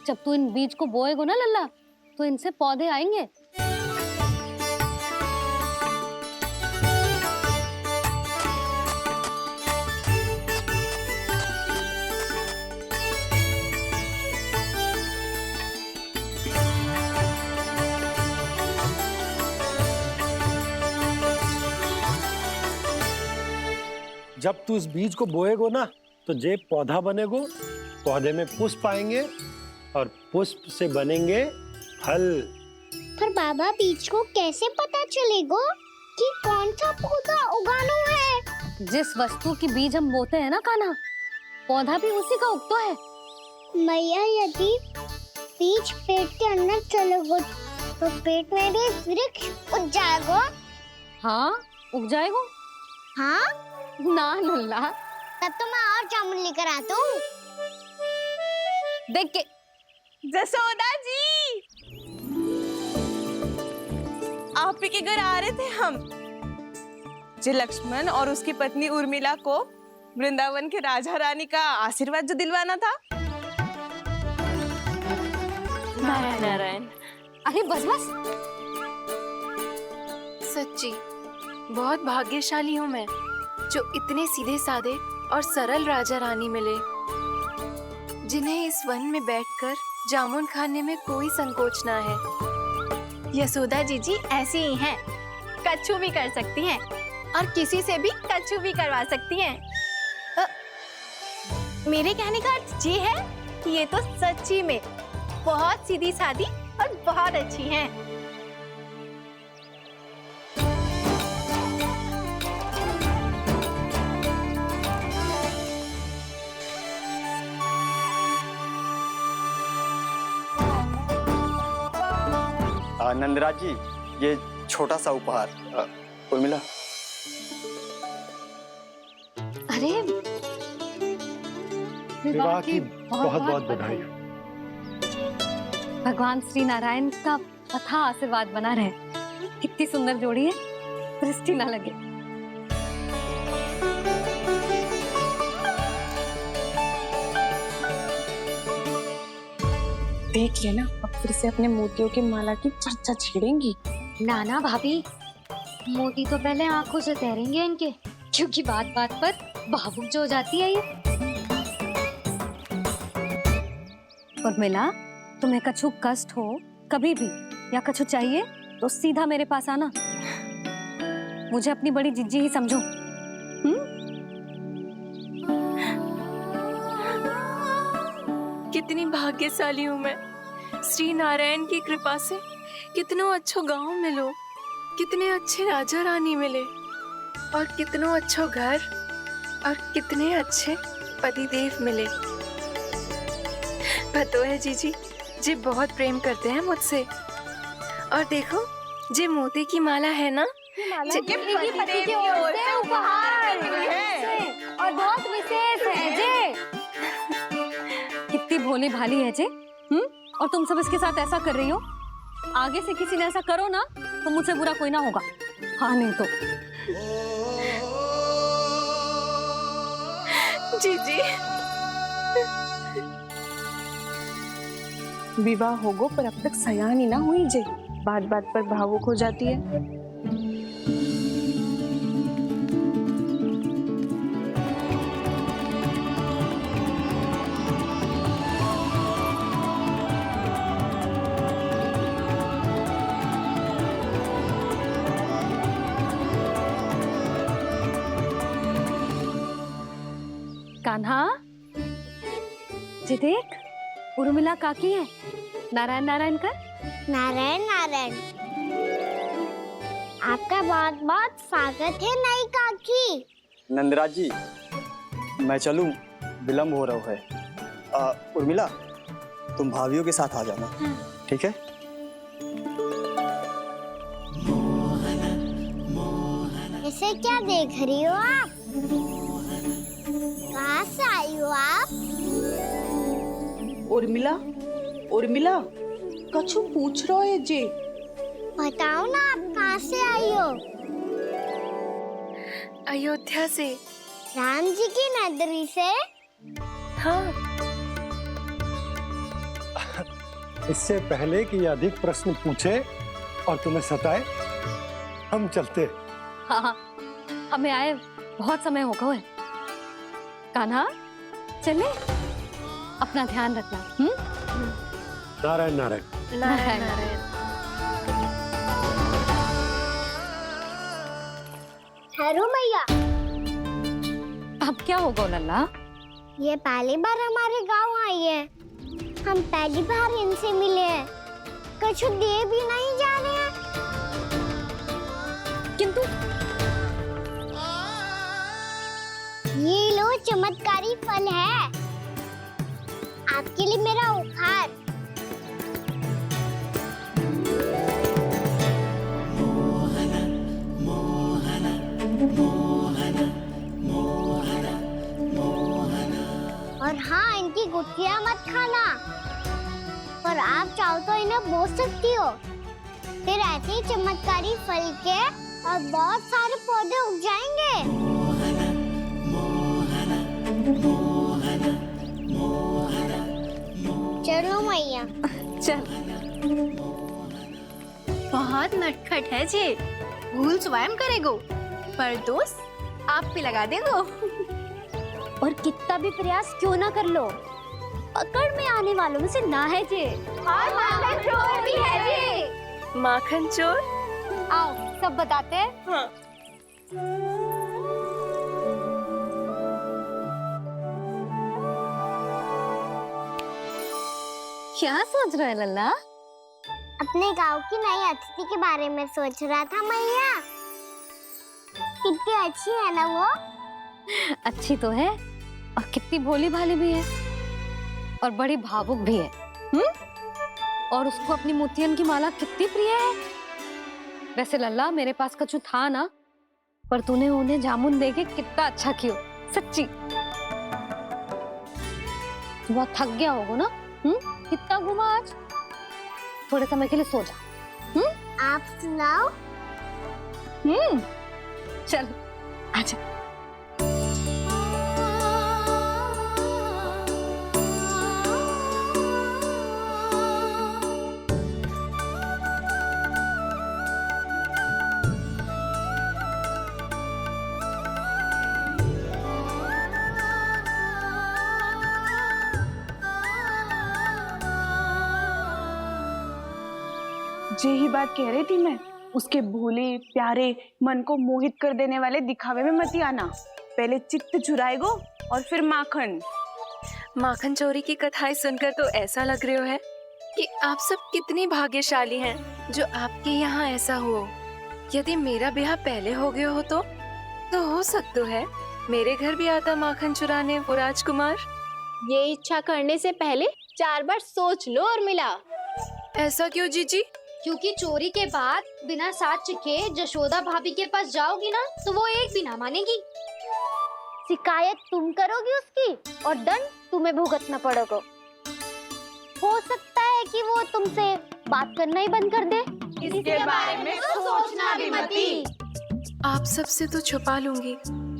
जब तू इन बीज को बोएगा ना लल्ला, तो इनसे पौधे आएंगे। जब तू इस बीज को बोएगो ना, तो जे पौधा बनेगो, पौधे में पुष्प आएंगे और पुष्प से बनेंगे फल। पर बाबा, बीज को कैसे पता चलेगा कि कौन सा पौधा उगाना है? जिस वस्तु की बीज हम बोते हैं ना कान्हा, पौधा भी उसी का उगता है। मैया, यदि बीज पेट के अंदर चलेगा तो पेट में भी वृक्ष उग जाएगा। हाँ, उग जाएगा। हाँ ना लल्ला, तब तो मैं और जामुन लेकर आता हूँ। देख के। जसोदा जी, आप ही के घर आ रहे थे हम। जो लक्ष्मण और उसकी पत्नी उर्मिला को वृंदावन के राजा रानी का आशीर्वाद जो दिलवाना था। नारायण नारायण। अरे बस बस। सच्ची बहुत भाग्यशाली हूँ मैं, जो इतने सीधे साधे और सरल राजा रानी मिले, जिन्हें इस वन में बैठकर जामुन खाने में कोई संकोच ना है। यशोदा जी ऐसी ही हैं, कच्छू भी कर सकती हैं और किसी से भी कच्छू भी करवा सकती हैं। मेरे कहने का अर्थ ये है कि ये तो सच्ची में बहुत सीधी सादी और बहुत अच्छी हैं। नंदराज जी, ये छोटा सा उपहार। उर्मिला। अरे विवाह की बहुत बहुत बधाई। भगवान श्री नारायण का अथाह आशीर्वाद बना रहे। कितनी सुंदर जोड़ी है, दृष्टि ना लगे। देख लेना, अब फिर से अपने मोतियों की माला की चर्चा छेड़ेंगी। नाना भाभी, मोती तो पहले आंखों से तैरेंगे इनके, क्योंकि बात बात पर भावुक जो हो जाती है ये। उर्मिला, तुम्हें कछु कष्ट हो कभी भी या कछु चाहिए तो सीधा मेरे पास आना। मुझे अपनी बड़ी जिज्जी ही समझो। कितनी भाग्यशाली हूँ मैं, श्री नारायण की कृपा से कितनों अच्छो गांव मिलो, कितने अच्छे राजा रानी मिले और कितनों अच्छो घर और कितने अच्छे पतिदेव मिले। पतो है जीजी, जी बहुत प्रेम करते हैं मुझसे। और देखो, जे मोती की माला है ना, ये पति की ओर से उपहार और बहुत विशेष है जे। कितनी भोली भाली है जे। और तुम सब इसके साथ ऐसा कर रही हो। आगे से किसी ने ऐसा करो ना, तो मुझसे बुरा कोई ना होगा। हाँ नहीं तो। जीजी, विवाह होगो पर अब तक सयान ही ना हुई जे, बात बात पर भावुक हो जाती है। कान्हा जी, देख उर्मिला काकी है। नारायण नारायण कर। नारायण नारायण। आपका बहुत बहुत स्वागत है नई काकी। नंदराज जी, मैं चलूं, विलंब हो रहा है। उर्मिला, तुम भाभियों के साथ आ जाना। ठीक है? इसे क्या देख रही हो आप? कहाँ से आई हो आप? उर्मिला, उर्मिला, कछु पूछ रहा है जे। बताओ ना, आप कहाँ से आई हो? अयोध्या से। राम जी की नगरी से? हाँ। इससे पहले कि ये अधिक प्रश्न पूछे और तुम्हें सताए, हम चलते। हाँ, हमें आए बहुत समय हो गया है। कान्हा, चले, अपना ध्यान रखना। नारायण नारायण। नारायण नारायण। ठहरू मैया, अब क्या होगा लल्ला? ये पहली बार हमारे गांव आई है। हम पहली बार इनसे मिले हैं। कुछ दे भी नहीं जा रहे हैं। किंतु ये लो चमत्कारी फल है, आपके लिए मेरा उपहार। और हाँ, इनकी गुठलियां मत खाना। और आप चाहो तो इन्हें बो सकती हो। फिर ऐसे ही चमत्कारी फल के और बहुत सारे पौधे उग जाएंगे। चलो मैया। चल। बहुत नटखट है जे, भूल स्वयं करेगो, पर दोस्त आप पे लगा देगो। और कितना भी प्रयास क्यों ना कर लो, पकड़ में आने वालों में से ना है जे। और माखन चोर भी है जे। माखन चोर? आओ सब बताते हैं। हाँ। क्या सोच रहे लल्ला? अपने गांव की नई अतिथि के बारे में सोच रहा था मैया। कितनी अच्छी है ना वो। अच्छी तो है और कितनी भोली भाली भी है और बड़ी भावुक भी है। और उसको अपनी मोतियन की माला कितनी प्रिय है। वैसे लल्ला, मेरे पास कछु था ना, पर तूने उन्हें जामुन देके कितना अच्छा किया, सच्ची। तू बहुत थक गया होगा ना? कितना घूमा आज? थोड़े समय के लिए सो जा। आप सुनाओ। चल आजा। यही बात कह रही थी मैं, उसके भोले प्यारे मन को मोहित कर देने वाले दिखावे में मत आना। पहले चित्त चुराएगो और फिर माखन। माखन चोरी की कथाएं सुनकर तो ऐसा लग रहा है कि आप सब कितनी भाग्यशाली हैं जो आपके यहाँ ऐसा हो। यदि मेरा ब्याह पहले हो गया हो तो हो सकता है मेरे घर भी आता माखन चुराने वो राजकुमार। ये इच्छा करने से पहले 4 बार सोच लो और मिला। ऐसा क्यों जीजी? क्योंकि चोरी के बाद बिना साथ चिखे जशोदा भाभी के पास जाओगी ना, तो वो एक भी ना मानेगी। शिकायत तुम करोगी उसकी और दंड तुम्हें भुगतना पड़ेगा। हो सकता है कि वो तुमसे बात करना ही बंद कर दे। इसके बारे में तो सोचना भी मती। आप सबसे तो छुपा लूंगी,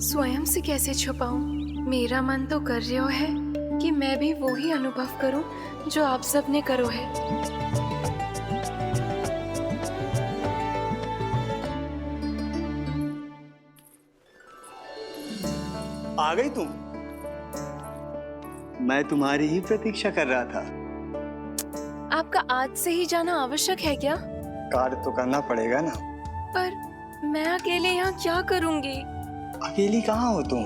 स्वयं से कैसे छुपाऊं? मेरा मन तो कर रहा है कि मैं भी वो ही अनुभव करूं जो आप सब ने करो है। आ गई तुम? मैं तुम्हारी ही प्रतीक्षा कर रहा था। आपका आज से ही जाना आवश्यक है क्या? कार्य तो करना पड़ेगा ना। पर मैं अकेले यहाँ क्या करूंगी? अकेली कहाँ हो तुम?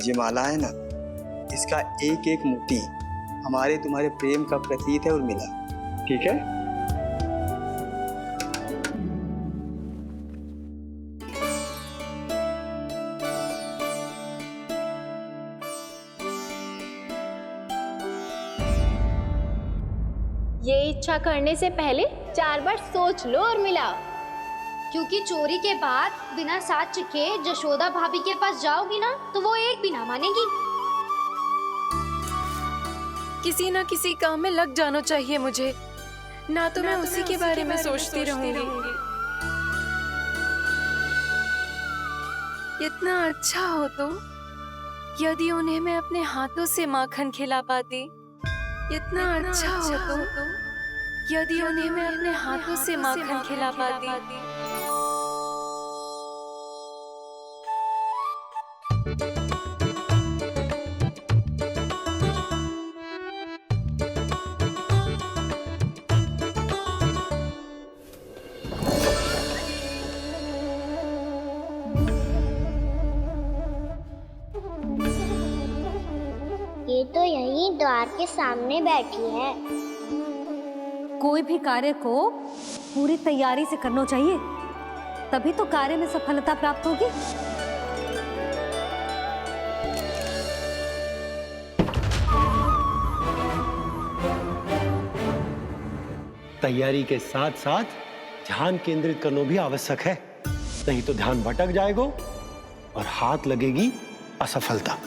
ये माला है ना, इसका एक एक मोती हमारे तुम्हारे प्रेम का प्रतीक है उर्मिला, ठीक है? ये इच्छा करने से पहले 4 बार सोच लो और मिला। क्योंकि चोरी के बाद बिना साथ चिखे जशोदा भाभी के पास जाओगी ना, तो वो एक भी ना मानेगी। किसी ना किसी काम में लग जाना चाहिए मुझे, ना तो मैं उसी के बारे में सोचती रहूंगी। इतना अच्छा हो तो यदि उन्हें मैं अपने हाथों से माखन खिला पाती। इतना अच्छा हो तो यदि उन्हें मैं अपने हाथों से माखन खिला पाती। ये तो यहीं द्वार के सामने बैठी है। कोई भी कार्य को पूरी तैयारी से करना चाहिए, तभी तो कार्य में सफलता प्राप्त होगी। तैयारी के साथ साथ ध्यान केंद्रित करना भी आवश्यक है, नहीं तो ध्यान भटक जाएगा और हाथ लगेगी असफलता।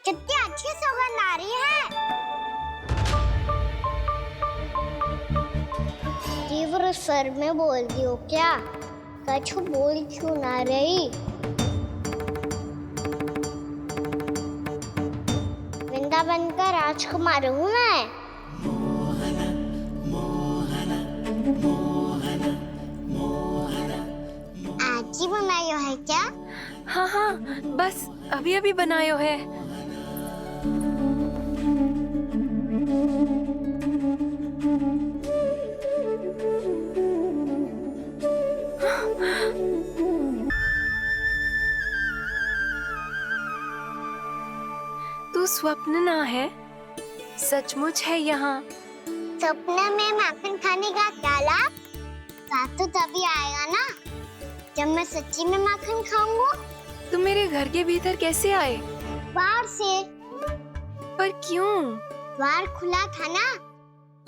कितनी अच्छी सुगंध आ रही है। तीव्र स्वर में बोल दी हो क्या? कछु बोल क्यों ना रही? वृंदावन का राजकुमार हूँ मैं। आज ही बनायो है क्या? हाँ हाँ, बस अभी अभी बनायो है। तू स्वप्न ना है, सचमुच है यहाँ। सपने में माखन खाने का क्या लाभ? स्वाद तो तभी आएगा ना जब मैं सच्ची में माखन खाऊंगा। तुम मेरे घर के भीतर कैसे आए? बाहर से। पर क्यों? द्वार खुला था ना।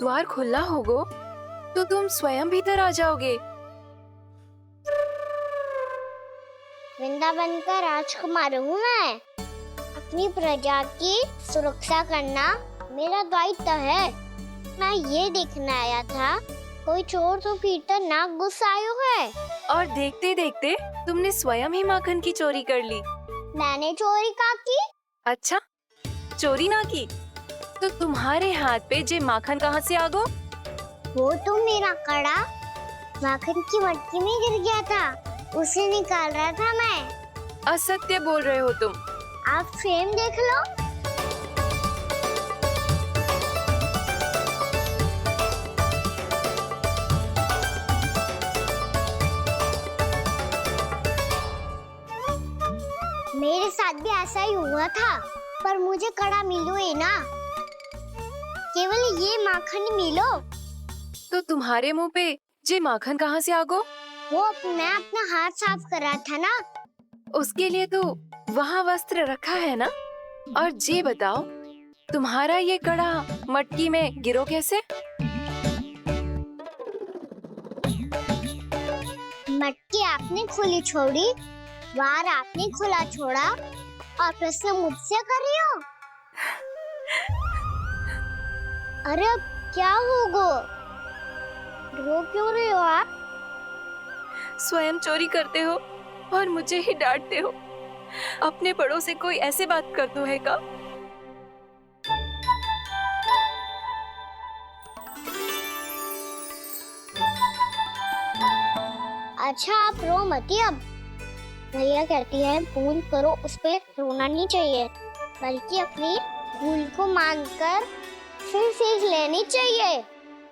द्वार खुला होगा तो तुम स्वयं भीतर आ जाओगे। वृंदावन का राजकुमार हूँ मैं। अपनी प्रजा की सुरक्षा करना मेरा दायित्व है। मैं ये देखने आया था कोई चोर तो भीतर ना घुस आयो है। और देखते देखते तुमने स्वयं ही माखन की चोरी कर ली। मैंने चोरी का की? अच्छा, चोरी ना की तो तुम्हारे हाथ पे जे माखन कहाँ से आ गो? वो तो मेरा कड़ा माखन की मटकी में गिर गया था, उसे निकाल रहा था मैं। असत्य बोल रहे हो तुम। आप फ्रेम देख लो। मेरे साथ भी ऐसा ही हुआ था, पर मुझे कड़ा मिलो ही ना। केवल ये माखन ही मिलो। तो तुम्हारे मुंह पे जे माखन कहाँ से आ गो? वो मैं अपना हाथ साफ कर रहा था ना। उसके लिए तो वहाँ वस्त्र रखा है ना। और जे बताओ, तुम्हारा ये कड़ा मटकी में गिरो कैसे? मटकी आपने खुली छोड़ी, द्वार आपने खुला छोड़ा और प्रश्न मुझसे कर रही हो? अरे अब क्या होगा? रो क्यों रहे हो आप? स्वयं चोरी करते हो और मुझे ही डांटते हो। अपने बड़ों से कोई ऐसे बात कर दो है का? अच्छा आप रो मती। अब भैया कहती है भूल करो, उस पे रोना नहीं चाहिए, बल्कि अपनी भूल को मानकर फिर सीख लेनी चाहिए।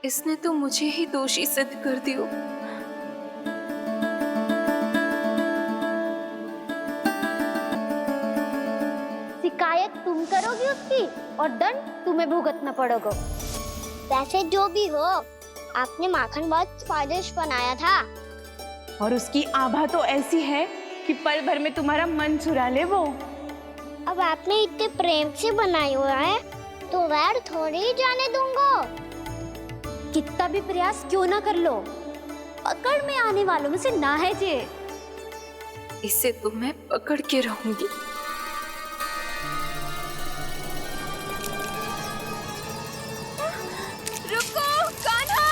इसने तो मुझे ही दोषी सिद्ध कर दियो। शिकायत तुम करोगी उसकी और दंड तुम्हें भुगतना पड़ेगा। वैसे जो भी हो, आपने माखन बहुत स्वादिष्ट बनाया था। और उसकी आभा तो ऐसी है कि पल भर में तुम्हारा मन चुरा ले वो। अब आपने इतने प्रेम से बनाई हुआ है तो वैर थोड़ी ही जाने दूंगा। कितना भी प्रयास क्यों ना कर लो, पकड़ में आने वालों में से ना है जे। इसे तो मैं पकड़ के रहूंगी। रुको कान्हा!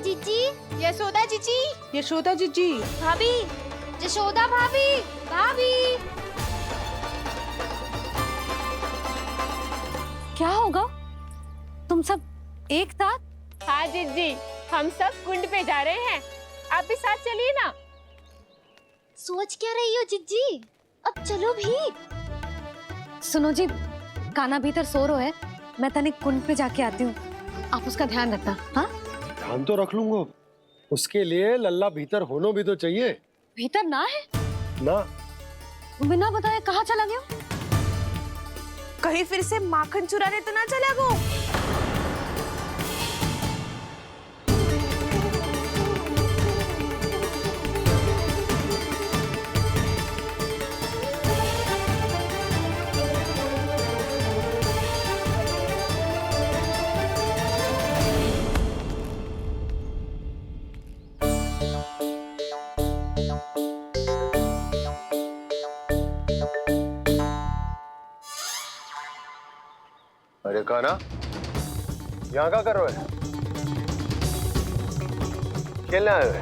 जीजी, यशोदा जीजी, यशोदा जीजी, भाभी, यशोदा भाभी, भाभी। क्या होगा? तुम सब एक साथ? हाँ जीजी, हम सब कुंड पे जा रहे हैं, आप भी साथ चलिए ना। सोच क्या रही हो जीजी? अब चलो भी। सुनो जी, कान्हा भीतर सो रहा है, मैं तनिक कुंड पे जाके आती हूँ, आप उसका ध्यान रखना। हाँ, ध्यान तो रख लूंगा, उसके लिए लल्ला भीतर होना भी तो चाहिए। भीतर ना है? ना, बिना बताए कहाँ चला गया? कहीं फिर से माखन चुराने तो ना चला गो? अरे कान्हा, यहाँ क्या कर रहे हो? खेलने आए हुए?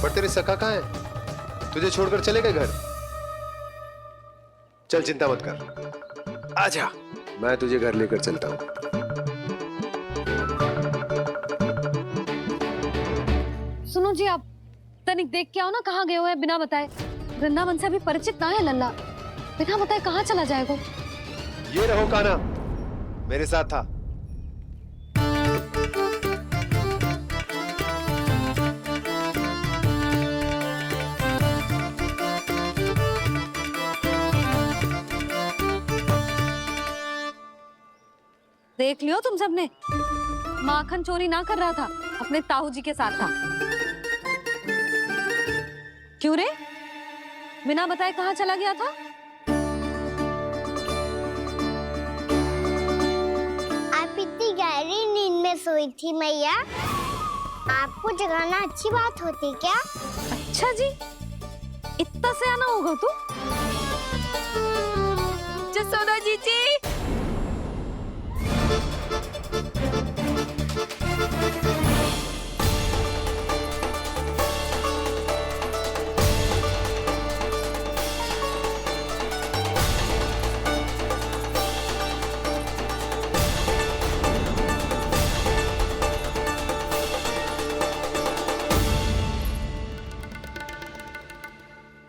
पर तेरे सखा कहाँ है? तुझे छोड़कर चले गए घर? चल चिंता मत कर, आजा, मैं तुझे घर लेकर चलता हूँ। सुनो जी, आप तनिक देख के आओ ना कहाँ गए हुए हैं बिना बताए। वृंदावन से अभी परिचित ना है लल्ला, बिना बताए कहाँ चला जाएगा? ये रहो कान्हा, मेरे साथ था। देख लियो तुम सबने, माखन चोरी ना कर रहा था, अपने ताऊ जी के साथ था। क्यों रे, बिना बताए कहाँ चला गया था? आप इतनी गहरी नींद में सोई थी मैया, आपको जगाना अच्छी बात होती क्या? अच्छा जी, इतना से आना होगा तू? यशोदा जीजी,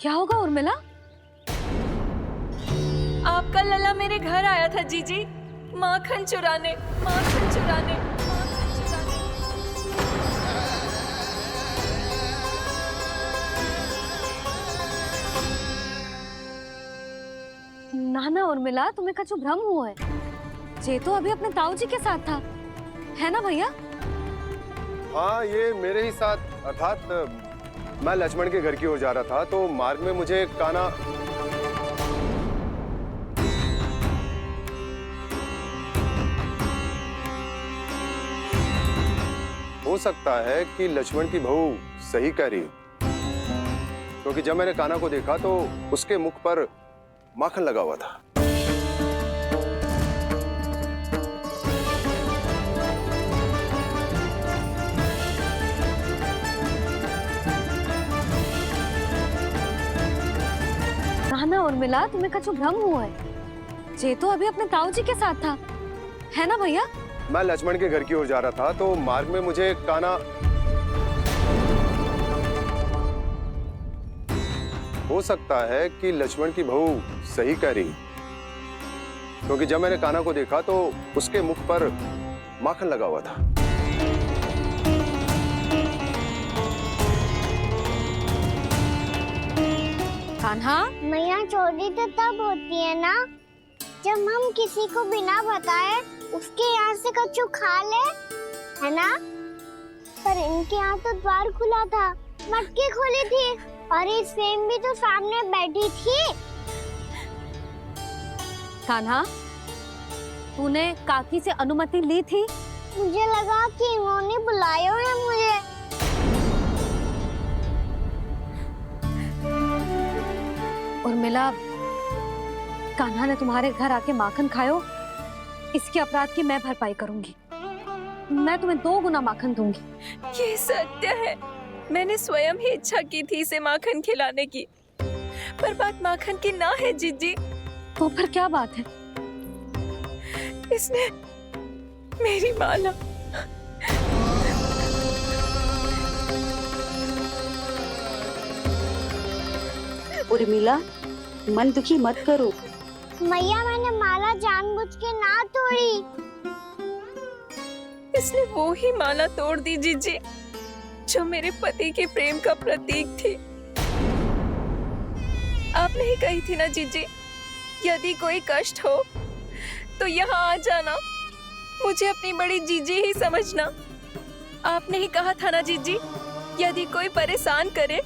क्या होगा उर्मिला? आपका लल्ला मेरे घर आया था जीजी, माखन चुराने, माखन चुराने, माखन चुराने। ना ना उर्मिला, तुम्हें कछु भ्रम हुआ है। जे तो अभी अपने ताऊ जी के साथ था, है ना भैया? हाँ, ये मेरे ही साथ, अर्थात मैं लक्ष्मण के घर की ओर जा रहा था, तो मार्ग में मुझे कान्हा हो सकता है कि लक्ष्मण की बहू सही कह रही, क्योंकि जब मैंने कान्हा को देखा तो उसके मुख पर माखन लगा हुआ था। ना उर्मिला, तुम्हें कछु भ्रम हुआ है। जे तो अभी अपने ताऊ जी के साथ था, है ना भैया? मैं लक्ष्मण के घर की ओर जा रहा था, तो मार्ग में मुझे कान्हा हो सकता है कि लक्ष्मण की बहू सही कह रही, क्योंकि जब मैंने कान्हा को देखा तो उसके मुख पर माखन लगा हुआ था। कान्हा, मैया, चोरी तो तब होती है ना जब हम किसी को बिना बताए उसके यहाँ से कछु खा ले, है ना? पर इनके यहाँ तो द्वार खुला था, मटकी खोली थी और ये सेम भी तो सामने बैठी थी। कान्हा, तूने काकी से अनुमति ली थी? मुझे लगा कि इन्होंने बुलाया है मुझे। उर्मिला, कान्हा ने तुम्हारे घर आके माखन खायो, इसके अपराध की मैं भरपाई करूंगी। मैं तुम्हें 2 गुना माखन दूंगी। ये सत्य है, मैंने स्वयं ही इच्छा की थी इसे माखन खिलाने की, पर बात माखन की ना है जीजी। तो फिर क्या बात है? इसने मेरी माला उर्मिला, मन दुखी मत करो। मैया मैंने माला जानबूझ के ना तोड़ी। इसने वो ही माला तोड़ दी जीजी जो मेरे पति के प्रेम का प्रतीक थी। आपने ही कही थी ना जीजी, यदि कोई कष्ट हो तो यहाँ आ जाना, मुझे अपनी बड़ी जीजी ही समझना। आपने ही कहा था ना जीजी, यदि कोई परेशान करे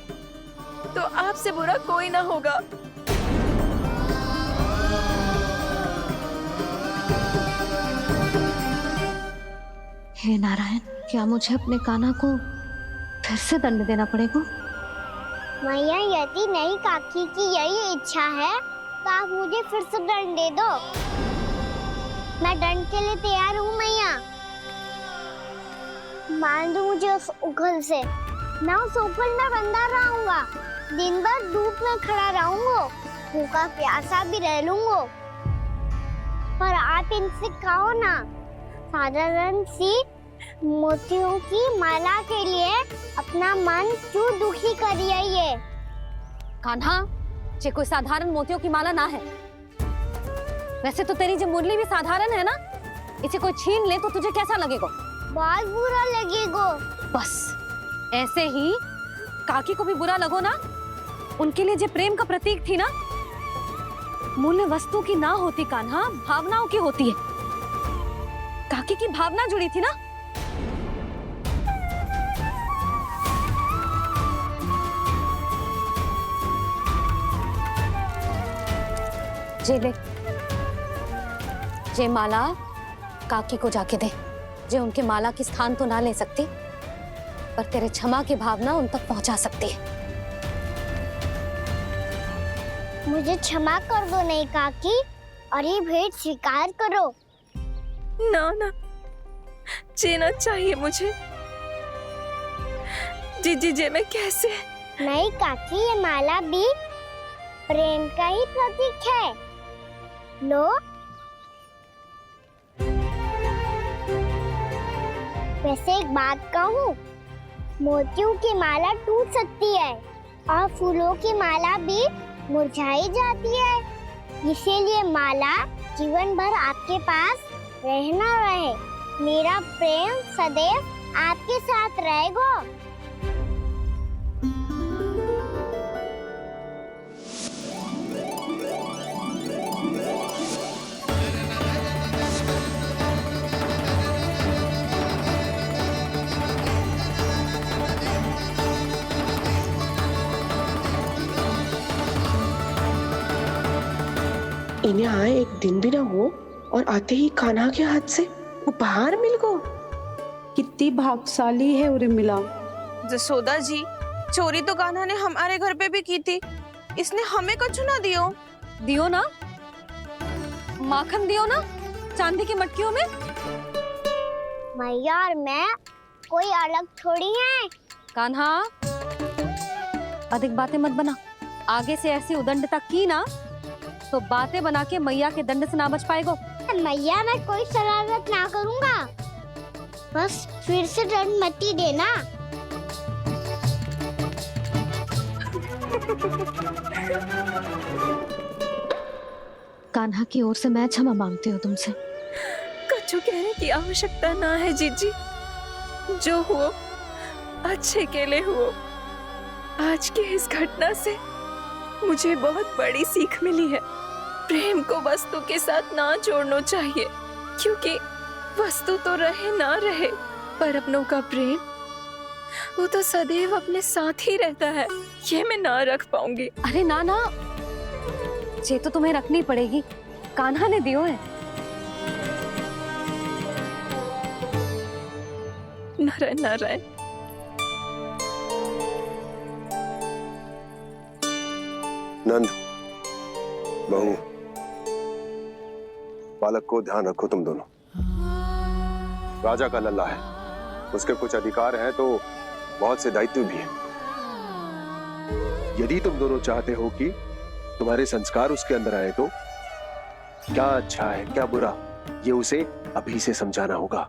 तो आपसे बुरा कोई ना होगा। हे नारायण, क्या मुझे अपने कान्हा को फिर से दंड देना पड़ेगा? मैया यदि नहीं काकी की यही इच्छा है तो आप मुझे फिर से दंड दे दो। मैं दंड के लिए तैयार हूँ मैया। मान दो मुझे उस उखल से, मैं उस उखल में बंधा रहूंगा, दिन भर धूप में खड़ा रहूंगा, भूखा प्यासा भी रह लूंगा। पर आप इनसे कहो ना, साधारण सी मोतियों की माला के लिए अपना मन क्यों दुखी करिए? ये कान्हा, ये कोई साधारण मोतियों की माला ना है। वैसे तो तेरी जो मुरली भी साधारण है ना, इसे कोई छीन ले तो तुझे कैसा लगेगा? बहुत बुरा लगेगा। बस ऐसे ही काकी को भी बुरा लगो ना। उनके लिए जो प्रेम का प्रतीक थी ना, मूल्य वस्तु की ना होती कान्हा, भावनाओं की होती है। काकी की भावना जुड़ी थी ना। जे ले, जे माला काकी को जाके दे। जे उनके माला की स्थान तो ना ले सकती, पर तेरे क्षमा की भावना उन तक पहुंचा सकती है। मुझे क्षमा कर दो नहीं काकी, और ये भेंट स्वीकार करो। ना ना, जीना चाहिए मुझे। जीजी जे मैं कैसे? नहीं काकी, ये माला भी प्रेम का ही प्रतीक है। लो, वैसे एक बात कहूँ, मोतियों की माला टूट सकती है और फूलों की माला भी मुरझाई जाती है। इसीलिए माला जीवन भर आपके पास रहना रहे। मेरा प्रेम सदैव आपके साथ रहेगा। इन्हें आए एक दिन भी ना हो और आते ही कान्हा के हाथ से उपहार मिल गो। कितनी भाग्यशाली है उर्मिला। जसोदा जी, चोरी तो कान्हा ने हमारे घर पे भी की थी, इसने हमें कुछ ना दियो। दियो ना, माखन दियो ना, चांदी की मटकियों में। मैया और मैं कोई अलग थोड़ी हैं। कान्हा, अधिक बातें मत बना। आगे से ऐसी उदंडता की ना तो बातें बना के मैया के दंड से ना बच पाएगो। मैया, मैं कोई शरारत ना करूँगा, बस फिर से दंड मत ही देना। कान्हा की ओर से मैं क्षमा मांगती हूँ तुमसे। कछु कहने की आवश्यकता ना है जीजी, जो हुआ अच्छे के लिए हुआ। आज की इस घटना से मुझे बहुत बड़ी सीख मिली है। प्रेम को वस्तु के साथ ना जोड़ना चाहिए, क्योंकि वस्तु तो रहे ना रहे, पर अपनों का प्रेम वो तो सदैव अपने साथ ही रहता है। ये मैं ना रख पाऊंगी। अरे ना ना, ये तो तुम्हें रखनी पड़ेगी। कान्हा ने दियो है। नारायण नारायण। नंद, बहू, बालक को ध्यान रखो तुम दोनों। राजा का लल्ला है, उसके कुछ अधिकार हैं तो बहुत से दायित्व भी हैं। यदि तुम दोनों चाहते हो कि तुम्हारे संस्कार उसके अंदर आए तो क्या अच्छा है क्या बुरा ये उसे अभी से समझाना होगा,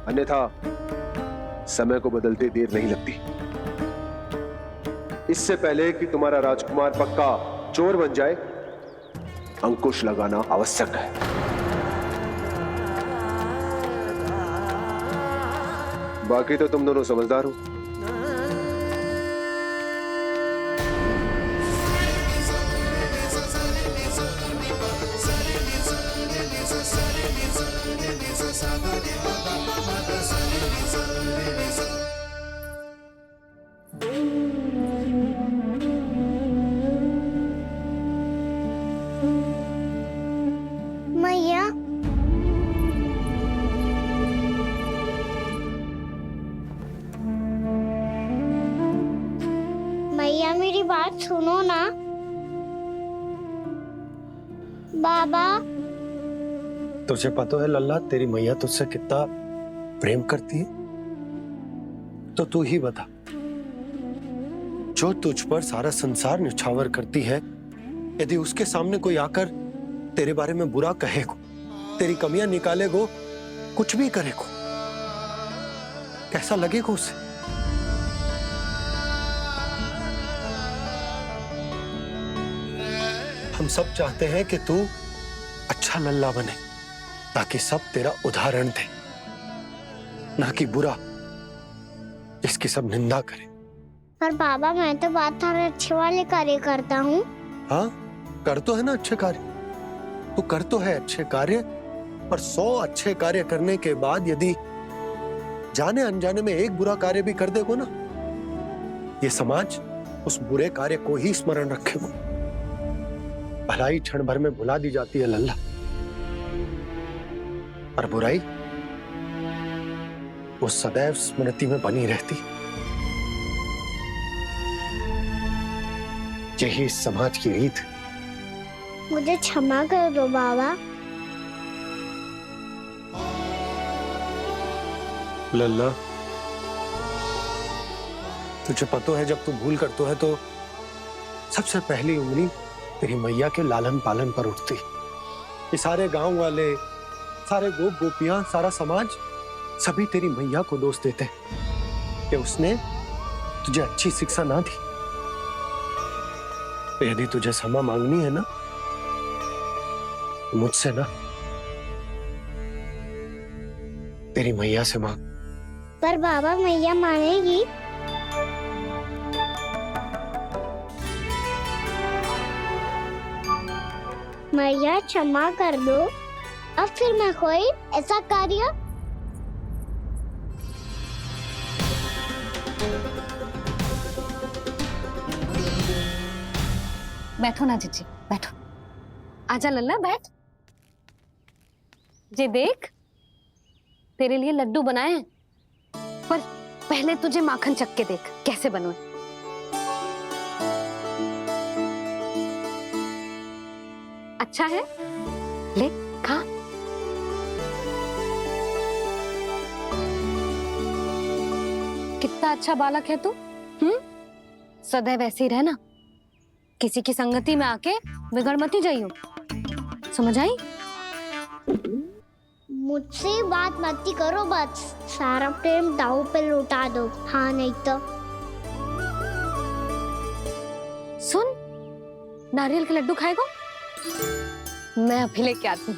अन्यथा समय को बदलते देर नहीं लगती। इससे पहले कि तुम्हारा राजकुमार पक्का चोर बन जाए, अंकुश लगाना आवश्यक है। बाकी तो तुम दोनों समझदार हो। मैया, मैया मेरी बात सुनो ना। बाबा, तुझे पता है लल्ला, तेरी मैया तुझसे कितना प्रेम करती है, तो तू ही बता, जो तुझ पर सारा संसार न्यौछावर करती है, यदि उसके सामने कोई आकर तेरे बारे में बुरा कहेगो, तेरी कमियां निकालेगो, कुछ भी करेगो, कैसा लगेगा उसे? हम सब चाहते हैं कि तू अच्छा लल्ला बने, ताकि सब तेरा उदाहरण दे, ना कि बुरा जिसकी सब निंदा करे। पर बाबा मैं तो बात थारे अच्छे वाले कार्य करता हूँ। हाँ, कर तो है ना अच्छे कार्य, तू कर तो है अच्छे कार्य, पर 100 अच्छे कार्य करने के बाद यदि जाने अनजाने में एक बुरा कार्य भी कर देगो ना, ये समाज उस बुरे कार्य को ही स्मरण रखेगो। भलाई क्षण भर में भुला दी जाती है लल्ला, और बुराई वो सदैव स्मृति में बनी रहती। यही इस समाज की रीत। मुझे क्षमा कर दो बाबा। लल्ला, तुझे पता है जब तू भूल करतो है तो सबसे पहली उंगली तेरी मैया के लालन पालन पर उठती। ये सारे गांव वाले, सारे गोप गोपियां, सारा समाज सभी तेरी मैया को दोष देते कि उसने तुझे अच्छी शिक्षा ना दी। तो यदि तुझे क्षमा मांगनी है ना, मुझसे ना, तेरी मैया से मांग। पर बाबा मैया मानेगी? मैया क्षमा कर दो, अब फिर मैं कोई ऐसा कार्य। बैठो ना जीजी, बैठो। आजा लल्ला, बैठ। ये देख, तेरे लिए लड्डू बनाए हैं, पर पहले तुझे माखन चख के देख कैसे बने। अच्छा है, ले खा। कितना अच्छा बालक है तू। सदैव ऐसे ही रहना, किसी की संगति में आके बिगड़ मत जाइयो, समझ आई? मुझसे बात मत करो, बस सारा प्रेम दाव पे लौटा दो। हाँ नहीं तो सुन, नारियल के लड्डू खाएगा? मैं अभी लेके आती हूँ।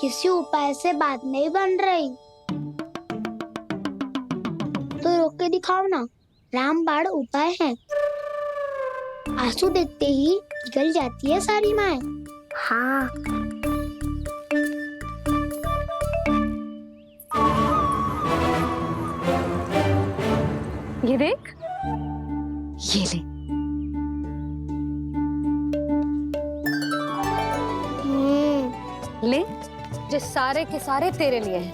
किसी उपाय से बात नहीं बन रही तो रोक के दिखाओ ना। रामबाण उपाय है, आंसू देखते ही पिघल जाती है सारी माए। हाँ, ये देख, ये ले। ले, जो सारे के सारे तेरे लिए हैं।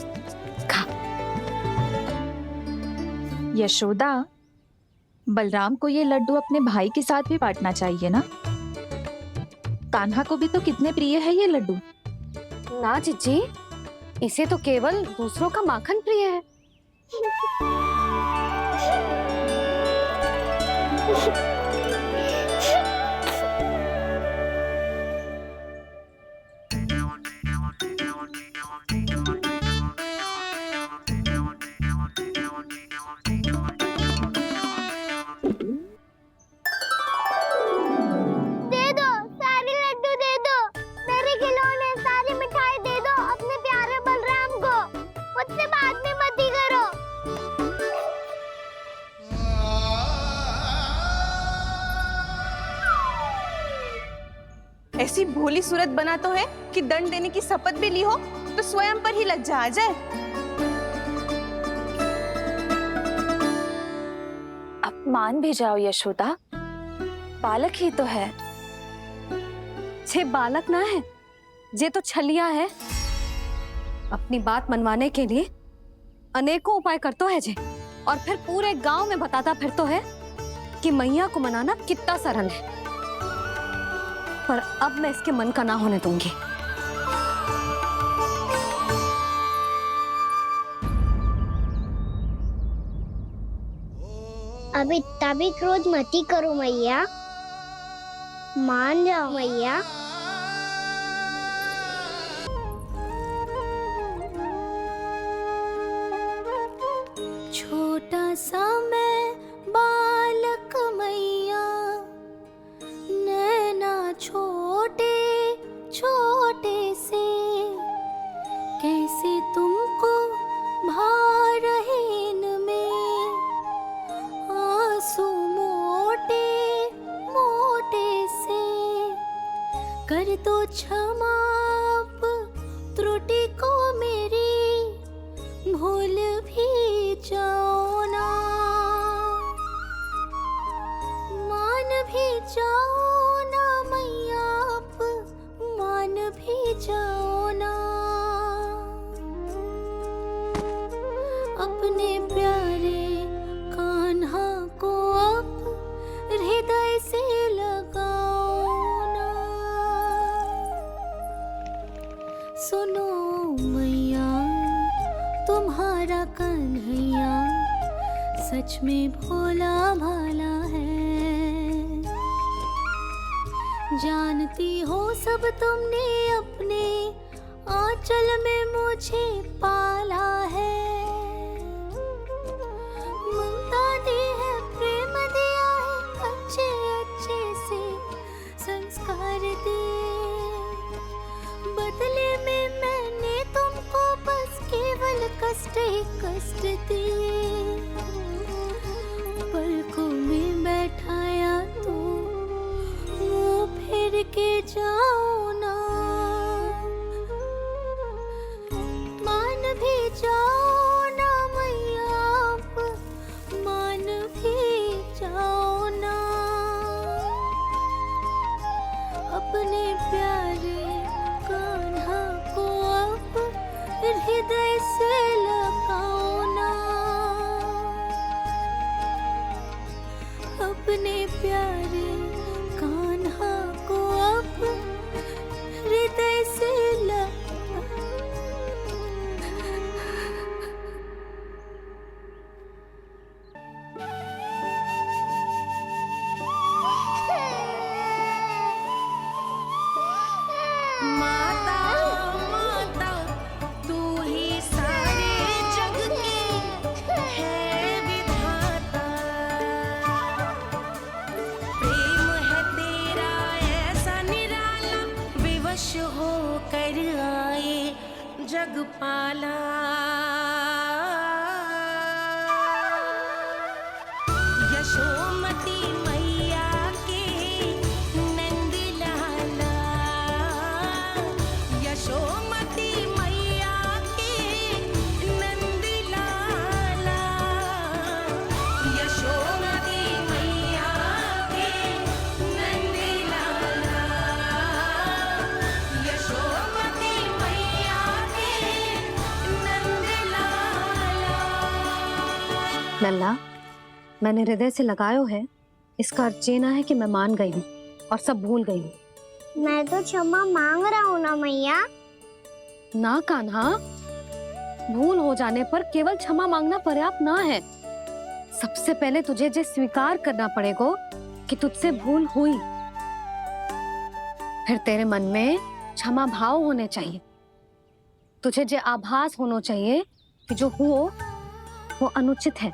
यशोदा, बलराम को ये लड्डू अपने भाई के साथ भी बांटना चाहिए ना। कान्हा को भी तो कितने प्रिय है ये लड्डू। ना जीजी, इसे तो केवल दूसरों का माखन प्रिय है। दे दो, सारे लड्डू दे दो, मेरे खिलौने, सारी मिठाई दे दो अपने प्यारे बलराम को। मुझसे बाद में मत ही करो। ऐसी भोली सूरत बना तो है कि दंड देने की शपथ भी ली हो तो स्वयं पर ही लज्जा आ जाए। अब मान भी जाओ यशोदा, बालक ही तो है। छे बालक ना है, ये तो छलिया है। अपनी बात मनवाने के लिए अनेकों उपाय करतो है जे, और फिर पूरे गांव में बताता फिरतो है कि मैया को मनाना कितना सरल है। पर अब मैं इसके मन का ना होने दूंगी। अब इतना भी क्रोध मत ही करो मैया, मान जाओ मैया। छोटा सा मैं बालक मैया, नैना छोटे छोटे से, कैसे तुमको भा रहे इनमें आंसू मोटे मोटे से। कर दो क्षमा अब त्रुटि को मेरी, भूल भी जाओ ना, मान भी जाओ ना मैया, अब मान भी जाओ ना। अपने प्यारे कान्हा को अब हृदय से लगाओ ना। सुनो मैया, तुम्हारा कन्हैया सच में भोला भाला है। जानती हो सब तुमने अपने आंचल में मुझे पाला है। ममता दी है, प्रेम दिया है, अच्छे अच्छे से संस्कार दिए। बदले में मैंने तुमको बस केवल कष्ट ही कष्ट दिए। पलकों में बैठाया तो मुंह फेर के जाओ ना, मान भी जाओ ना मैया, अब मान भी जाओ ना। अपने प्यारे कान्हा को अब हृदय से लगाओ ना। अपने प्यारे कान्हा को अब हृदय से माता माता तू ही सारे जग की है विधाता। प्रेम है तेरा ऐसा निराला, विवश हो कर आए जग पाला। यशोमती मैया के नंद लाला, यशोमती मैया के नंद लाला, यशोमती मैया के नंद लाला, यशोमती मैया के नंद लाला। लल्ला, मैंने हृदय से लगायो है, इसका अर्थ ये ना है कि मैं मान गई हूँ और सब भूल गई हूँ। मैं तो क्षमा मांग रहा हूँ ना मैया। ना कान्हा, भूल हो जाने पर केवल क्षमा मांगना पर्याप्त ना है। सबसे पहले तुझे ये स्वीकार करना पड़ेगा कि तुझसे भूल हुई। फिर तेरे मन में क्षमा भाव होने चाहिए। तुझे ये आभास होना चाहिए कि जो हुआ वो अनुचित है।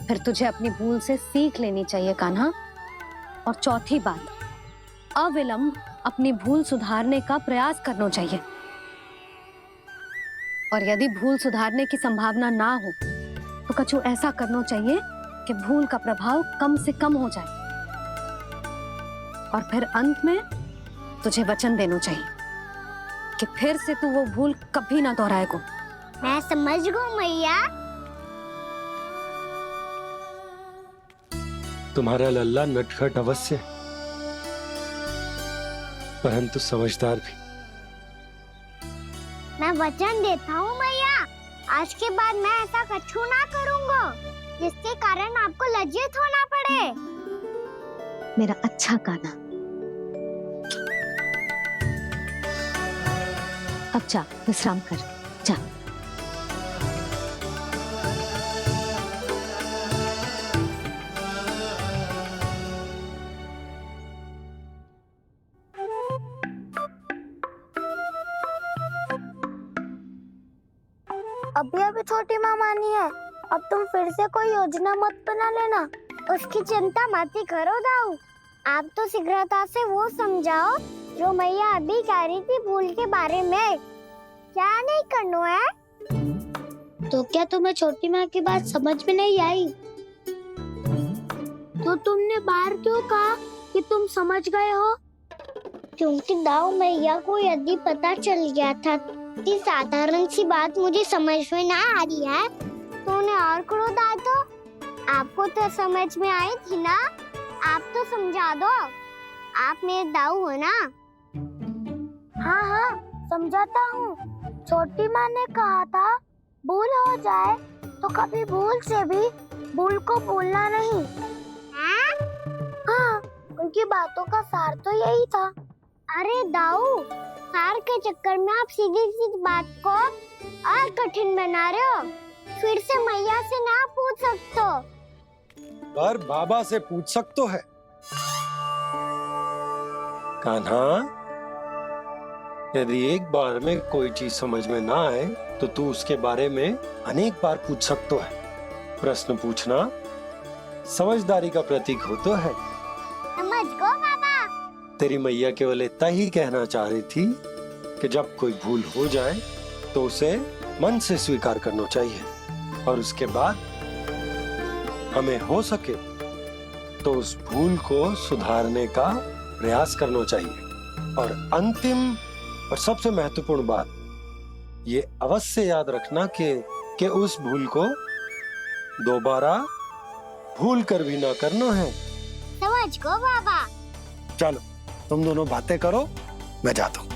फिर तुझे अपनी भूल से सीख लेनी चाहिए कान्हा। और चौथी बात, अविलंब अपनी भूल सुधारने का प्रयास करना चाहिए। और यदि भूल सुधारने की संभावना ना हो तो कछु ऐसा करना चाहिए कि भूल का प्रभाव कम से कम हो जाए। और फिर अंत में तुझे वचन देना चाहिए कि फिर से तू वो भूल कभी ना दोहराएगा। मैं समझ गई मैया। तुम्हारा लल्ला नटखट अवश्य है, परंतु समझदार भी। मैं वचन देता हूँ मैया, आज के बाद मैं ऐसा कछु ना करूँगा जिसके कारण आपको लज्जित होना पड़े। मेरा अच्छा कान्हा, अब जा विश्राम कर, जा। अभी अभी छोटी माँ मानी है, अब तुम फिर से कोई योजना मत बना लेना। उसकी चिंता मत ही करो दाऊ। आप तो शीघ्रता से वो समझाओ जो मैया अभी कह रही थी भूल के बारे में। क्या नहीं करना है? तो क्या तुम्हें छोटी माँ की बात समझ में नहीं आई? तो तुमने बाहर क्यों कहा कि तुम समझ गए हो? क्योंकि दाऊ मैया को यदि पता चल गया था कि साधारण सी बात मुझे समझ में ना आ रही है तो उन्हें और क्रोध आया। तो आपको तो समझ में आई थी ना, आप तो समझा दो। आप मेरे दाऊ हो ना। हाँ हाँ समझाता हूँ। छोटी माँ ने कहा था भूल हो जाए तो कभी भूल से भी भूल को भूलना नहीं। हाँ उनकी बातों का सार तो यही था। अरे दाऊ, सार के चक्कर में आप सीधी सीधी बात को और कठिन बना रहे हो। फिर से मैया से ना पूछ सकते हो, पर बाबा से पूछ सकते है। कान्हा, यदि एक बार में कोई चीज समझ में ना आए तो तू उसके बारे में अनेक बार पूछ सकते है। प्रश्न पूछना समझदारी का प्रतीक होता है। समझ गो बाबा। तेरी मैया केवल इतना ही कहना चाह रही थी कि जब कोई भूल हो जाए तो उसे मन से स्वीकार करना चाहिए और उसके बाद हमें हो सके तो उस भूल को सुधारने का प्रयास करना चाहिए। और अंतिम और सबसे महत्वपूर्ण बात ये अवश्य याद रखना कि उस भूल को दोबारा भूल कर भी ना करना है। समझ गो बाबा। चलो तुम दोनों बातें करो, मैं जाता हूँ।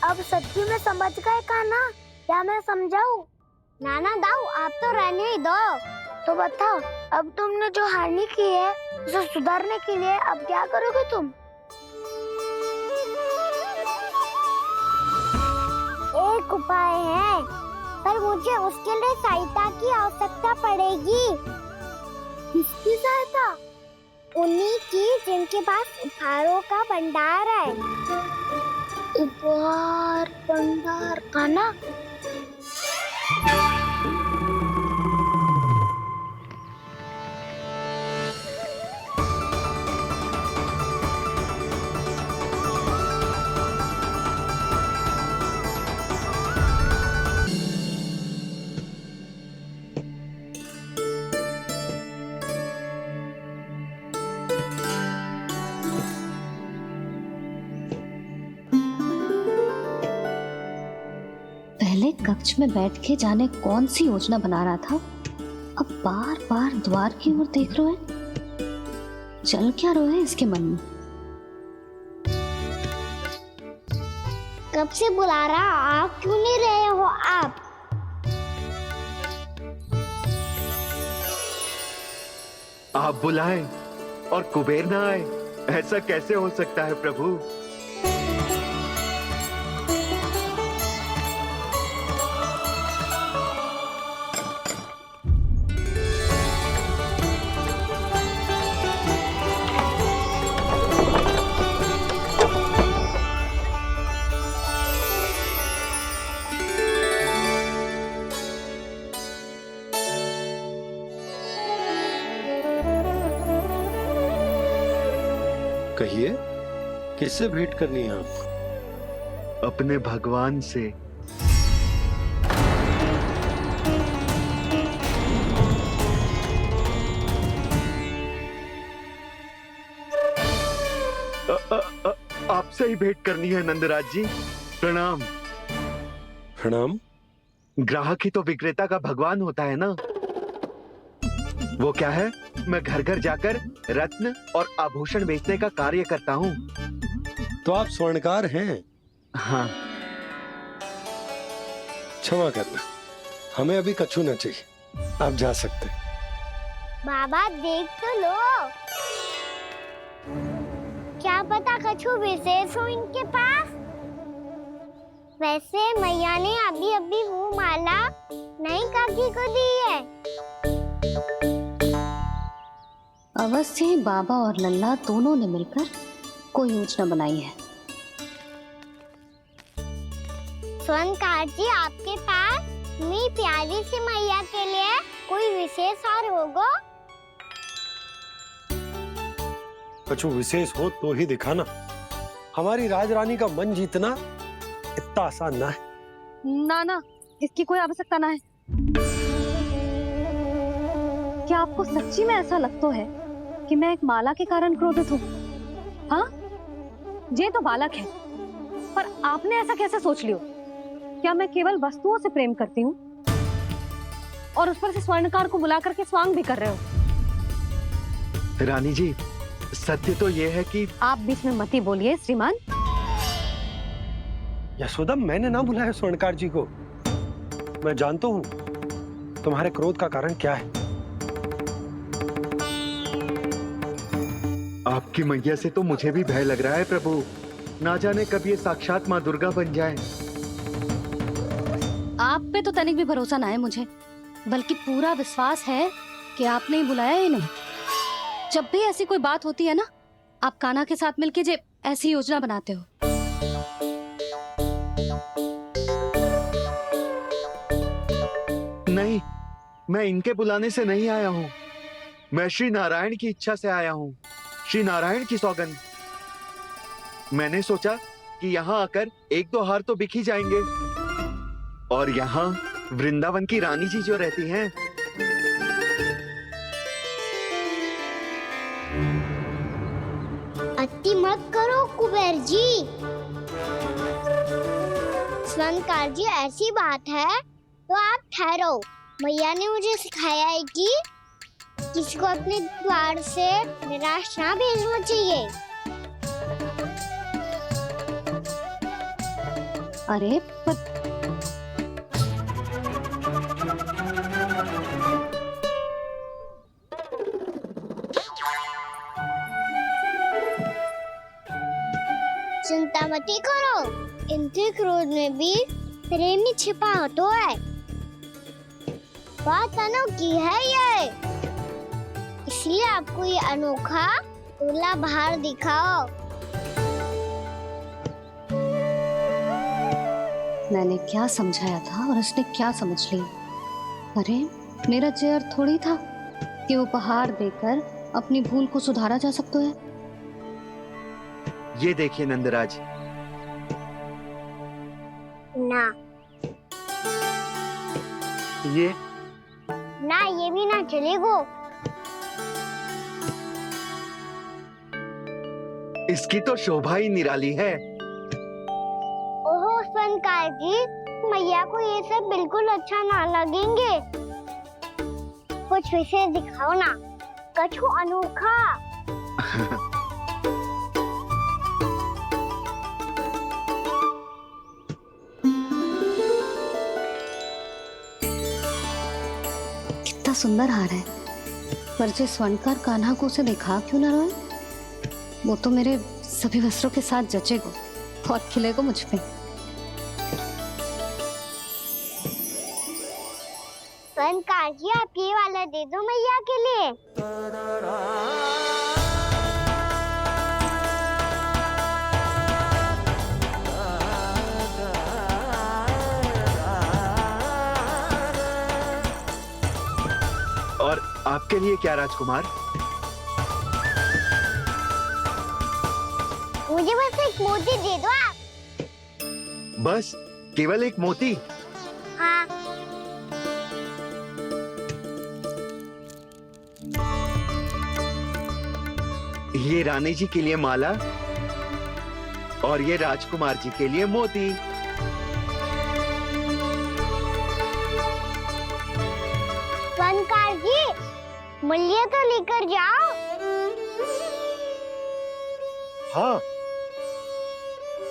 अब सच्ची में समझ गए कान्हा? क्या मैं समझाऊं? नाना दाऊ, आप तो रहने ही दो। तो बताओ, अब तुमने जो हानि की है उसे सुधारने के लिए अब क्या करोगे तुम? एक उपाय है, पर मुझे उसके लिए सहायता की आवश्यकता पड़ेगी। किसकी सहायता? उन्हीं की जिनके पास उपहारों का भंडार है। उपहार भंडार का ना? पहले कक्ष में बैठ के जाने कौन सी योजना बना रहा था, अब बार बार द्वार की ओर देख रहे हैं। चल क्या रहा है इसके मन में? कब से बुला रहा, आप क्यों नहीं रहे हो आप? आप बुलाएं और कुबेर ना आए, ऐसा कैसे हो सकता है प्रभु? कहिए, किससे भेंट करनी है आप? अपने भगवान से। आपसे ही भेंट करनी है नंदराज जी। प्रणाम। प्रणाम। ग्राहक ही तो विक्रेता का भगवान होता है ना। वो क्या है, मैं घर घर जाकर रत्न और आभूषण बेचने का कार्य करता हूँ। तो आप स्वर्णकार हैं? हाँ। क्षमा करना, हमें अभी कछु न चाहिए, आप जा सकते हैं। बाबा देख तो लो, क्या पता कछु विशेष हो इनके पास। वैसे मैया ने अभी अभी वो माला नई काकी को दी है। अवश्य ही बाबा और लल्ला दोनों ने मिलकर कोई योजना बनाई है। स्वर्णकार जी, आपके पास मेरी प्यारी सी मैया के लिए कोई विशेष और होगा? कछु विशेष हो तो ही दिखाना। हमारी राजरानी का मन जीतना इतना आसान ना है। ना, इसकी कोई आवश्यकता ना है। क्या आपको सच्ची में ऐसा लगता है कि मैं एक माला के कारण क्रोधित हूँ? हाँ, ये तो बालक है, पर आपने ऐसा कैसे सोच लियो? क्या मैं केवल वस्तुओं से प्रेम करती हूँ और उस पर से स्वर्णकार को बुला करके स्वांग भी कर रहे हो? रानी जी, सत्य तो ये है कि आप बीच में मती बोलिए श्रीमान। यशोदा, मैंने ना बुलाया स्वर्णकार जी को। मैं जानता हूँ तुम्हारे क्रोध का कारण क्या है। आपकी मैया से तो मुझे भी भय लग रहा है प्रभु। ना जाने कब ये साक्षात माँ दुर्गा बन जाए। आप पे तो तनिक भी भरोसा ना है मुझे, बल्कि पूरा विश्वास है कि आपने ही बुलाया इन्हें। जब भी ऐसी कोई बात होती है ना, आप कान्हा के साथ मिलके जे ऐसी योजना बनाते हो। नहीं, मैं इनके बुलाने से नहीं आया हूँ। मैं श्री नारायण की इच्छा से आया हूँ, श्री नारायण की सौगंध। मैंने सोचा कि यहाँ आकर एक दो हार तो बिक ही जाएंगे। और यहाँ वृंदावन की रानी जी जो रहती हैं, अति मत करो कुबेर जी। स्वर्णकार जी, ऐसी बात है तो आप ठहरो। मैया ने मुझे सिखाया है कि किसी को अपने द्वार से निराश ना भेजना चाहिए। अरे पर चिंता मत करो, इनके क्रोध में भी प्रेम ही छिपा तो है। बात अनोखी है ये, इसलिए आपको ये अनोखा दूल्हा बाहर दिखाओ। मैंने क्या समझाया था और उसने क्या समझ लिया? अरे मेरा जहर थोड़ी था कि उपहार देकर अपनी भूल को सुधारा जा सकता है। ये देखिए नंदराज। ना ये भी ना चलेगो। इसकी तो शोभा ही निराली है। ओहो स्वर्णकार जी, मैया को ये सब बिल्कुल अच्छा ना लगेंगे। कुछ विशेष दिखाओ ना, कछु अनोखा। कितना सुंदर हार है, पर जो स्वर्णकार कान्हा को उसे दिखा क्यों ना रोए? वो तो मेरे सभी वस्त्रों के साथ जचेगा और खिलेगा मुझ पे। स्वर्णकार जी, आप ये वाला दे दो मैया के लिए। और आपके लिए क्या राजकुमार? मुझे बस एक मोती दे दो आप। बस केवल एक मोती? हाँ। ये रानी जी के लिए माला और ये राजकुमार जी के लिए मोती। स्वर्णकार जी, मूल्य तो लेकर जाओ। हाँ,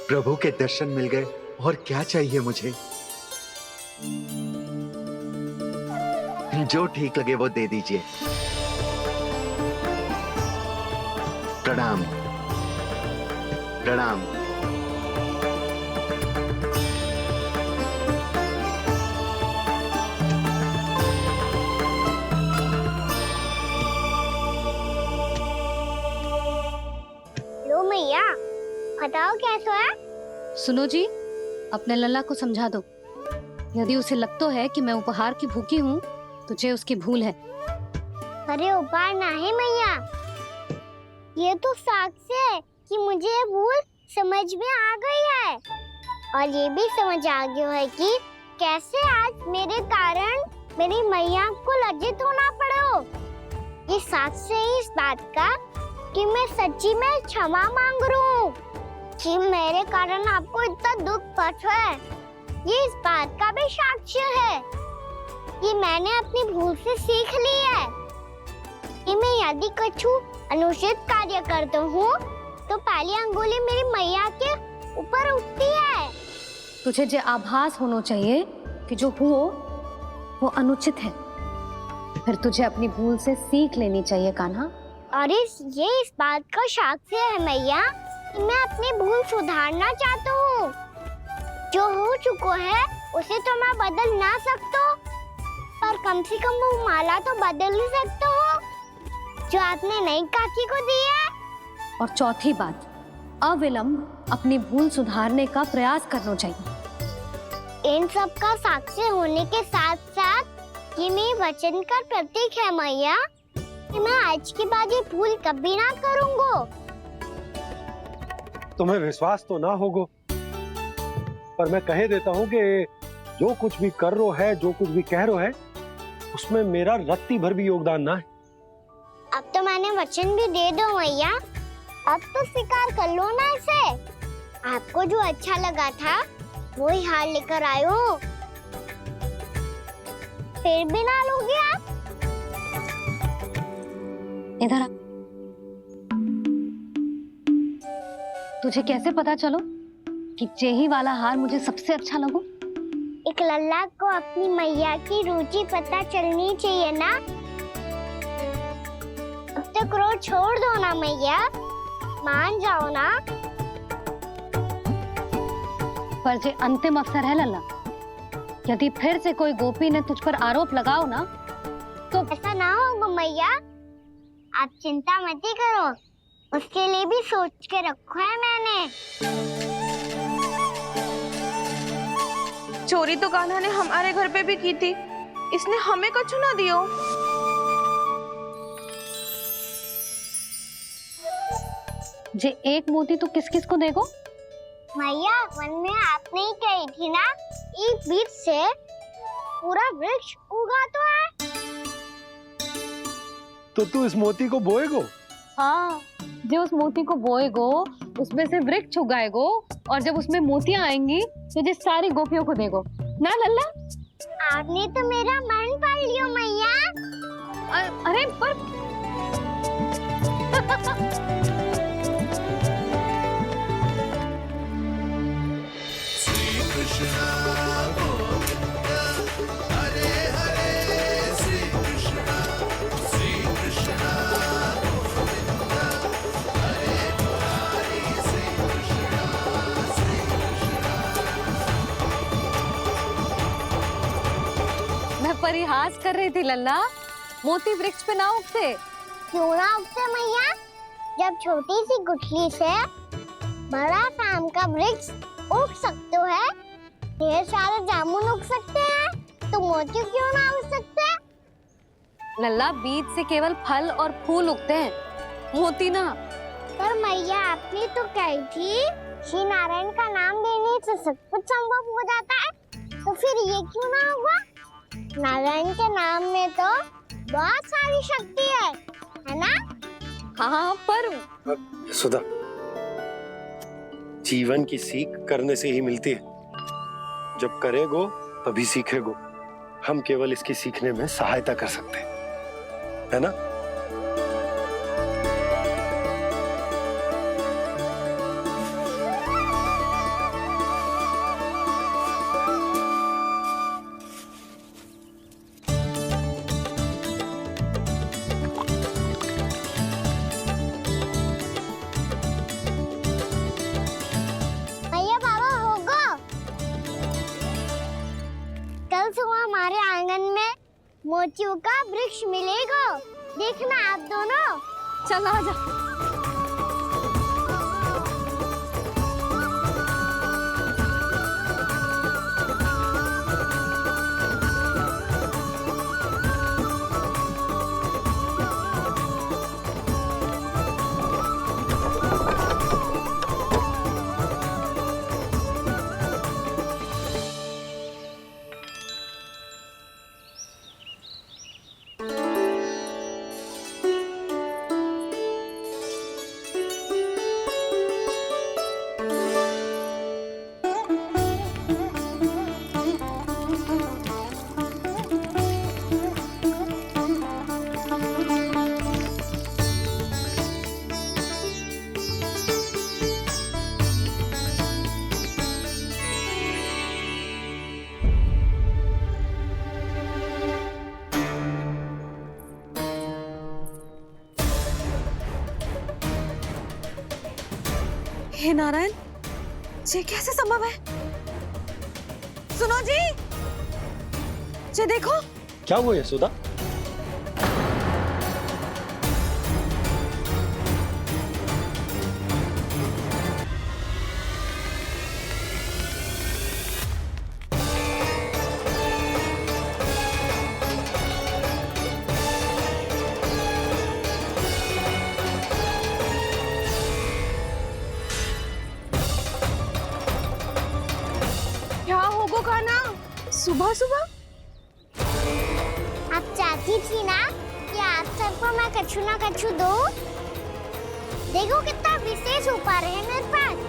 प्रभु के दर्शन मिल गए और क्या चाहिए मुझे? जो ठीक लगे वो दे दीजिए। प्रणाम प्रणाम। लो मैया, बताओ कैसा है? सुनो जी, अपने लल्ला को समझा दो। यदि उसे लगता है कि मैं उपहार की भूखी हूँ, तो ये उसकी भूल है। अरे उपहार ना है मैया, ये तो साक्ष्य है कि मुझे ये भूल समझ में आ गई है, और ये भी समझ आ गया है कि कैसे आज मेरे कारण मेरी मैया को लज्जित होना पड़ो। ये साक्ष्य है इस बात का कि मैं सच्ची में क्षमा मांग रहा हूँ कि मेरे कारण आपको इतना दुख पहुंचा है। ये इस बात का भी साक्ष्य है कि मैंने अपनी भूल से सीख ली है कि मैं यदि कुछ अनुचित कार्य करता हूँ तो पहली अंगुली मेरी मैया के ऊपर उठती है। तुझे जो आभास होना चाहिए कि जो हुआ वो अनुचित है, फिर तुझे अपनी भूल से सीख लेनी चाहिए कान्हा। और ये इस बात का साक्ष्य है मैया कि मैं अपनी भूल सुधारना चाहता हूँ। जो हो चुका है उसे तो मैं बदल ना सकता, पर कम से कम वो माला तो बदल ही सकता हूँ जो आपने नई काकी को दी है। और चौथी बात, अविलंब अपनी भूल सुधारने का प्रयास करना चाहिए। इन सब का साक्षी होने के साथ साथ ये मेरे वचन का प्रतीक है मैया कि मैं आज के बाद ये भूल कभी ना करूँगा। तुम्हें विश्वास तो ना होगा, पर मैं कह देता हूँ कि जो कुछ भी कर रो है, जो कुछ भी कह रो है, उसमें मेरा रत्ती भर भी योगदान ना है। अब तो मैंने वचन भी दे दो मैया, अब तो स्वीकार कर लो ना इसे। आपको जो अच्छा लगा था वही हार लेकर आयो, फिर भी ना लोगे आप? इधर आ। तुझे कैसे पता चलो कि यही वाला हार मुझे सबसे अच्छा लगो? एक लल्ला को अपनी मैया की रुचि पता चलनी चाहिए ना। अब तक क्रोध छोड़ दो ना मैया, मान जाओ ना। पर जे अंतिम अवसर है लल्ला, यदि फिर से कोई गोपी ने तुझ पर आरोप लगाओ ना तो ऐसा ना होगा मैया, आप चिंता मत ही करो, उसके लिए भी सोच के रखा है मैंने। चोरी तो कान्हा ने हमारे घर पे भी की थी, इसने हमें कुछ ना दियो। जे एक मोती तो किस किस को देगो? मैया, मन में आपने ही कही थी ना, एक बीज से पूरा वृक्ष उगा तो है। तो तू इस मोती को बोएगो? हाँ, जो उस मोती को बोएगो उसमें से वृक्ष उगाएगो, और जब उसमें मोतियां आएंगी तो जिस सारी गोपियों को देगो ना लल्ला। आपने तो मेरा मन पढ़ लियो मैया। अरे पर मैं परिहास कर रही थी लल्ला, मोती वृक्ष पे ना उगते। क्यों ना उगते मैया? जब छोटी सी गुठली से बड़ा आम का वृक्ष उग सकते है, ढेर सारे जामुन उग सकते हैं, तो मोती क्यों ना उग सकते? लल्ला, बीज से केवल फल और फूल उगते हैं, मोती ना। पर मैया आपने तो कही थी श्री नारायण का नाम लेने से सब कुछ संभव हो जाता है, तो फिर ये क्यों ना होगा? नारायण के नाम में तो बहुत सारी शक्ति है ना? हाँ, पर सुधा, जीवन की सीख करने से ही मिलती है। जब करेगो तभी सीखेगो। हम केवल इसकी सीखने में सहायता कर सकते हैं, है ना? भैया बाबा होगो, कल सुबह हमारे आंगन में मोतियों का वृक्ष मिलेगा, देखना आप दोनों। चल आजा। हे नारायण, ये कैसे संभव है? सुनो जी, ये देखो। क्या हुआ यशोदा? क्या होगो खाना सुबह सुबह? आप चाहती थी ना कि आप सबको मैं कछु ना कछु दूं? देखो कितना विशेष उपहार है मेरे पास।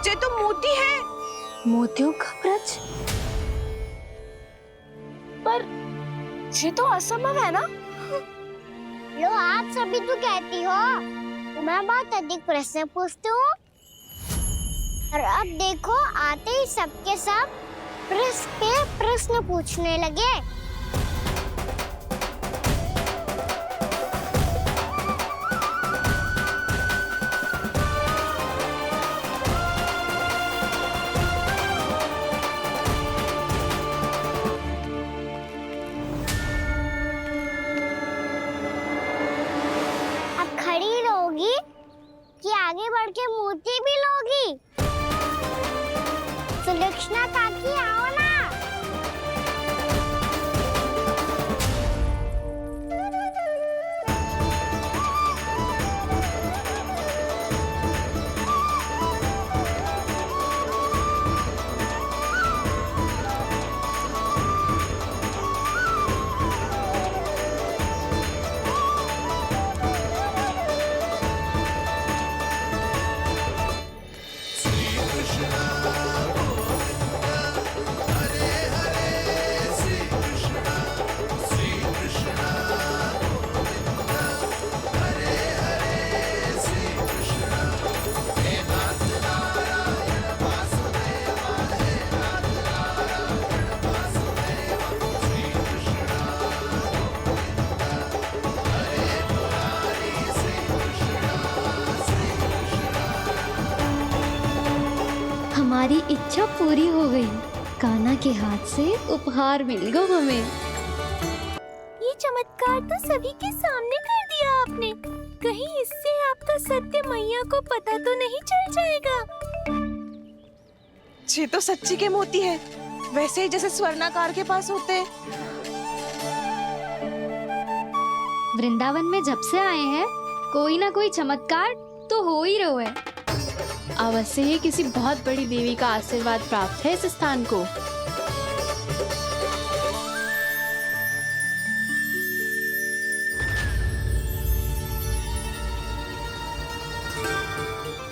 ये तो मोती है। मोतियों का ब्रज? पर ये तो असंभव है ना? लो, आप सभी तो कहती हो मैं बहुत अधिक प्रश्न पूछती हूँ, और अब देखो आते ही सबके सब प्रश्न पे प्रश्न पूछने लगे। खड़ी रहोगी कि आगे बढ़ के मोती भी लोगी? सुलक्षणा काकी आओ ना। हमारी इच्छा पूरी हो गई। कान्हा के हाथ से उपहार मिल गया हमें। ये चमत्कार तो सभी के सामने कर दिया आपने। कहीं इससे आपका सत्य मैया को पता तो नहीं चल जाएगा? ये तो सच्ची के मोती है, वैसे ही जैसे स्वर्णाकार के पास होते हैं। वृंदावन में जब से आए हैं कोई ना कोई चमत्कार तो हो ही रहा है। अवश्य ही किसी बहुत बड़ी देवी का आशीर्वाद प्राप्त है इस स्थान को।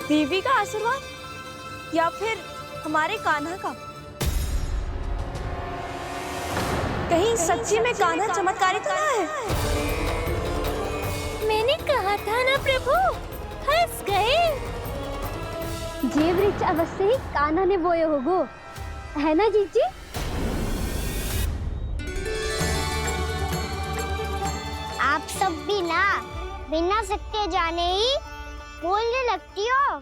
देवी का आशीर्वाद या फिर हमारे कान्हा का? कहीं सच्ची में कान्हा चमत्कारी तो ना है? मैंने कहा था ना प्रभु, फंस गए। ये वृक्ष अवश्य ही कान्हा ने बोए होगो, है ना जीजी? आप सब भी ना बिना सत्य जाने ही बोलने लगती हो।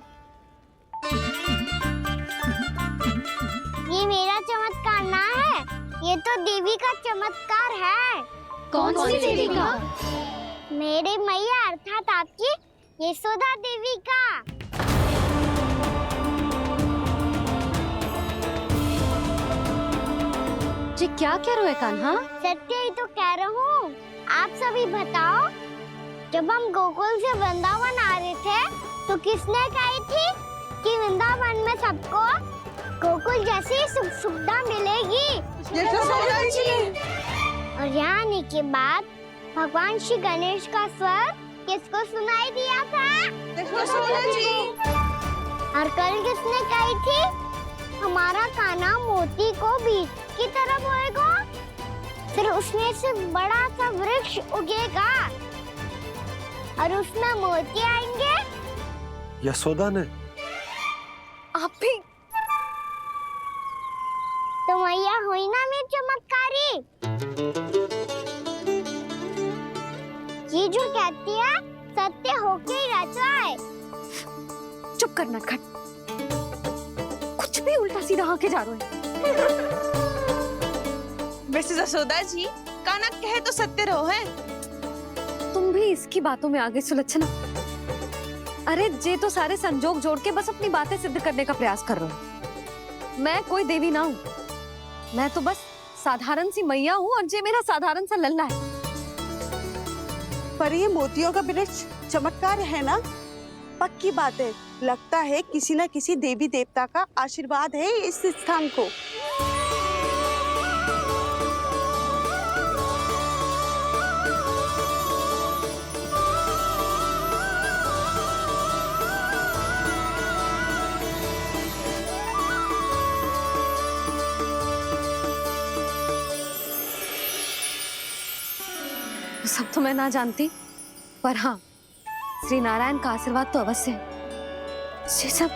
ये मेरा चमत्कार ना है, ये तो देवी का चमत्कार है। कौन सी देवी का? मेरे मैया अर्थात आपकी यशोदा देवी का। जी क्या कह रहे हो कान्हा? सत्य ही तो कह रहा हूँ। आप सभी बताओ, जब हम गोकुल से वृंदावन आ रहे थे तो किसने कही थी कि वृंदावन में सबको गोकुल जैसी सुख सुविधा मिलेगी? यशोदा जी। और यहाँ आने के बाद भगवान श्री गणेश का स्वर किसको सुनाई दिया था? यशोदा जी। और कल किसने कही थी हमारा कान्हा मोती को बीज की तरह बोएगा, फिर उसमें से बड़ा सा वृक्ष उगेगा और उसमें मोती आएंगे? यशोदा ने? आप भी? तो मैया हुई ना मेरी चमत्कारी। ये जो कहती है सत्य होके ही रहता है। चुप करना खट, कुछ भी उल्टा सीधा आके जा रहे हैं। वैसे यशोदा जी, कान्हा कहे तो सत्य रहो है। तुम भी इसकी बातों में आगे सुलझना। अरे जे तो सारे संजोग जोड़ के बस अपनी बातें सिद्ध करने का प्रयास कर रहे हो। मैं कोई देवी ना हूँ, मैं तो बस साधारण सी मैया हूँ और जे मेरा साधारण सा लल्ला है। पर ये मोतियों का वृक्ष चमत्कार है ना? पक्की बात है, लगता है किसी न किसी देवी देवता का आशीर्वाद है इस स्थान को। सब तो मैं ना जानती, पर हाँ श्री नारायण का आशीर्वाद तो अवश्य है। ये सब